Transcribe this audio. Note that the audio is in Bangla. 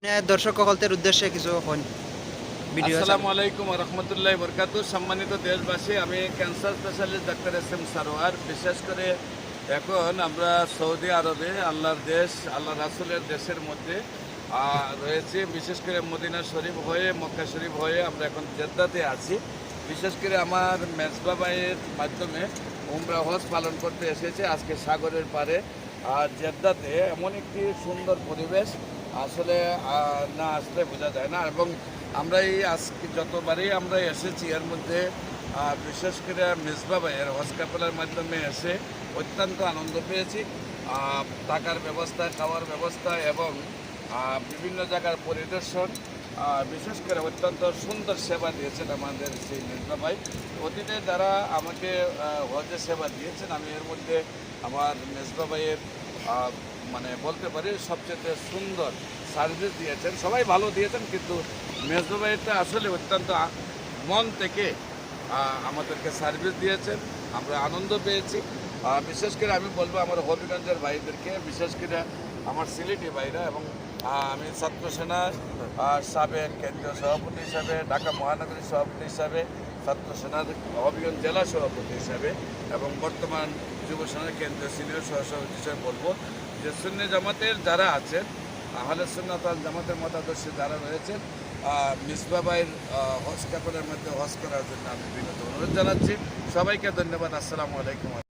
দর্শক সকলের উদ্দেশ্যে কিছু ভিডিও। আসসালামু আলাইকুম ওয়া রাহমাতুল্লাহি ওয়া বারাকাতুহু। সম্মানিত দেশবাসী, আমি cancer specialist doctor SM. Sarwar. বিশেষ করে এখন আমরা সৌদি আরবে, আল্লাহর দেশ, আল্লাহ রাসূলের দেশের মধ্যে রয়েছি। বিশেষ করে মদিনা শরীফ হয়ে, মক্কা শরীফ হয়ে আমরা এখন জেদ্দাতে আছি। বিশেষ করে আমার মেজবা ভাইয়ের মাধ্যমে উমরা হজ পালন করতে এসেছে আজকে সাগরের পাড়ে। আর জেদ্দাতে এমন একটি সুন্দর পরিবেশ, আসলে না আসলে বোঝা যায় না। এবং আমরা এই আজকে যতবারই আমরা এসেছি এর মধ্যে বিশেষ করে মেজবা ভাইয়ের হজ কাপড়ের মাধ্যমে এসে অত্যন্ত আনন্দ পেয়েছি। থাকার ব্যবস্থা, খাওয়ার ব্যবস্থা এবং বিভিন্ন জায়গার পরিদর্শন, বিশেষ করে অত্যন্ত সুন্দর সেবা দিয়েছেন আমাদের সেই মেজবা ভাই। অতীতে যারা আমাকে হজে সেবা দিয়েছেন, আমি এর মধ্যে আমার মেজবা ভাইয়ের মানে বলতে পারি সবচেয়ে সুন্দর সার্ভিস দিয়েছেন। সবাই ভালো দিয়েছেন, কিন্তু মেজবা ভাইটা আসলে অত্যন্ত মন থেকে আমাদেরকে সার্ভিস দিয়েছেন। আমরা আনন্দ পেয়েছি। বিশেষ করে আমি বলবো আমার হবিগঞ্জের ভাইদেরকে, বিশেষ করে আমার সিলেটি ভাইরা, এবং আমি ছাত্র সেনার সাবেক কেন্দ্রীয় সভাপতি হিসাবে, ঢাকা মহানগরী সভাপতি হিসাবে, ছাত্র সেনার হবিগঞ্জ জেলা সভাপতি হিসাবে এবং বর্তমান যুব সেনার কেন্দ্রীয় সিনিয়র সহসভাপতি হিসাবে বলবো যে সুন্নি জামাতের যারা আছেন, আহলে সুন্নাত ওয়াল জামাতের মতাদর্শী যারা রয়েছেন, মিসবা ভাইয়ের হজ কাপড়ের মধ্যে হজ করার জন্য আমি বিনীত অনুরোধ জানাচ্ছি। সবাইকে ধন্যবাদ। আসসালামু আলাইকুম।